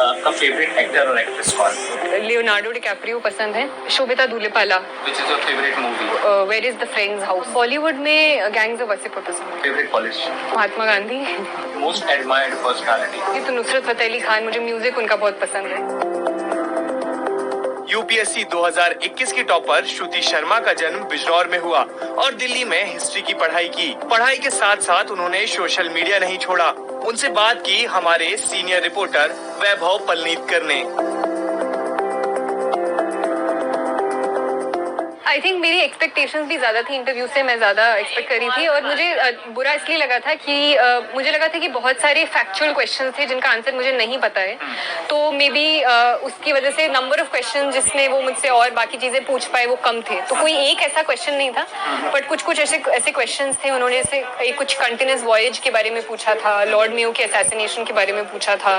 आपका favourite actor और actress कौन? लियोनार्डो डिकैप्रियो पसंद है, Sobhita Dhulipala. Which is your favourite movie? Where is the friends house. Bollywood में गैंग्स ऑफ वासेपुर पसंद है। Favourite politician? Mahatma Gandhi. Most admired personality? ये तो नुसरत फतेह अली खान, मुझे म्यूजिक उनका बहुत पसंद है। यूपीएससी 2021 की टॉपर श्रुति शर्मा का जन्म बिजनौर में हुआ और दिल्ली में हिस्ट्री की पढ़ाई की। पढ़ाई के साथ साथ उन्होंने सोशल मीडिया नहीं छोड़ा। उनसे बात की हमारे सीनियर रिपोर्टर वैभव पलनीतकर ने। आई थिंक मेरी एक्सपेक्टेशंस भी ज़्यादा थी, इंटरव्यू से मैं ज़्यादा एक्सपेक्ट करी थी और मुझे बुरा इसलिए लगा था कि मुझे लगा था कि बहुत सारे फैक्चुअल क्वेश्चंस थे जिनका आंसर मुझे नहीं पता है, तो मे बी उसकी वजह से नंबर ऑफ क्वेश्चन जिसमें वो मुझसे और बाकी चीज़ें पूछ पाए वो कम थे। तो कोई एक ऐसा क्वेश्चन नहीं था, बट कुछ ऐसे क्वेश्चन थे। उन्होंने से कुछ कंटिन्यूस वॉयज के बारे में पूछा था, लॉर्ड मेयो के असैसिनेशन के बारे में पूछा था,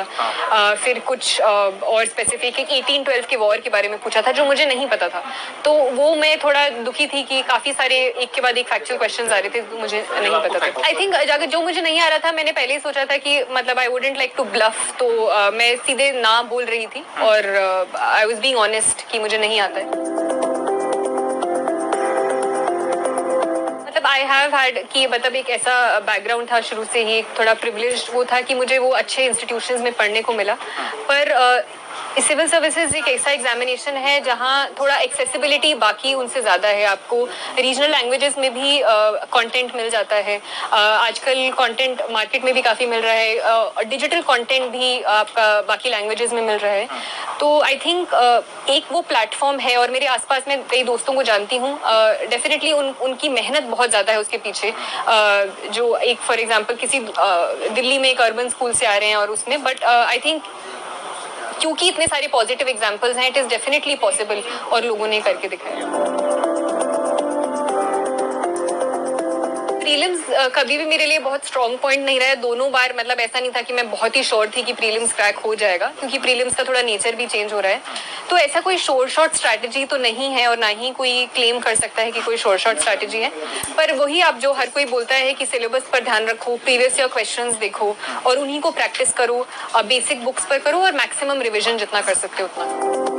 फिर कुछ और स्पेसिफिक 1812 के वॉर के बारे में पूछा था जो मुझे नहीं पता था। तो वो मैं थोड़ा दुखी थी कि काफी सारे एक के बाद एक फैक्चुअल क्वेश्चंस आ रहे थे, मुझे नहीं पता था। आई थिंक जाकर जो मुझे नहीं आ रहा था मैंने पहले ही सोचा था कि मतलब I wouldn't like to bluff, तो मैं सीधे ना बोल रही थी और आई वाज बीइंग ऑनेस्ट कि मुझे नहीं आता है। मतलब आई हैव हैड कि मतलब एक ऐसा बैकग्राउंड था शुरू से ही, थोड़ा प्रिविलेज वो था कि मुझे वो अच्छे इंस्टीट्यूशंस में पढ़ने को मिला। पर सिविल सर्विसेज एक ऐसा एग्जामिनेशन है जहाँ थोड़ा एक्सेसिबिलिटी बाकी उनसे ज़्यादा है। आपको रीजनल लैंग्वेजेस में भी कंटेंट मिल जाता है। आजकल कंटेंट मार्केट में भी काफ़ी मिल रहा है, डिजिटल कंटेंट भी आपका बाकी लैंग्वेजेस में मिल रहा है। तो आई थिंक एक वो प्लेटफॉर्म है और मेरे आसपास में कई दोस्तों को जानती हूँ, डेफिनेटली उनकी मेहनत बहुत ज़्यादा है उसके पीछे। जो एक फॉर एग्जांपल किसी दिल्ली में एक अर्बन स्कूल से आ रहे हैं और उसमें, बट आई थिंक क्योंकि इतने सारे पॉजिटिव एग्जांपल्स हैं, इट इज डेफिनेटली पॉसिबल और लोगों ने करके दिखाया। प्रीलिम्स कभी भी मेरे लिए बहुत स्ट्रॉन्ग पॉइंट नहीं रहा है। दोनों बार मतलब ऐसा नहीं था कि मैं बहुत ही श्योर थी कि प्रीलिम्स क्रैक हो जाएगा, क्योंकि प्रीलिम्स का थोड़ा नेचर भी चेंज हो रहा है। तो ऐसा कोई शॉर्ट स्ट्रैटेजी तो नहीं है और ना ही कोई क्लेम कर सकता है कि कोई शॉर्ट स्ट्रैटेजी है। पर वही आप जो हर कोई बोलता है कि सिलेबस पर ध्यान रखो, प्रीवियस ईयर क्वेश्चंस देखो और उन्हीं को प्रैक्टिस करो, बेसिक बुक्स पर करो और मैक्सिमम रिविजन जितना कर सकते हो उतना।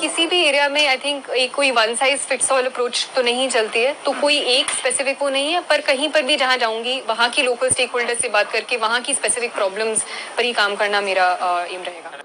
किसी भी एरिया में आई थिंक एक कोई one size fits all approach तो नहीं चलती है, तो कोई एक स्पेसिफिक वो नहीं है। पर कहीं पर भी जहाँ जाऊंगी वहाँ की लोकल स्टेक होल्डर से बात करके वहाँ की स्पेसिफिक प्रॉब्लम्स पर ही काम करना मेरा एम रहेगा।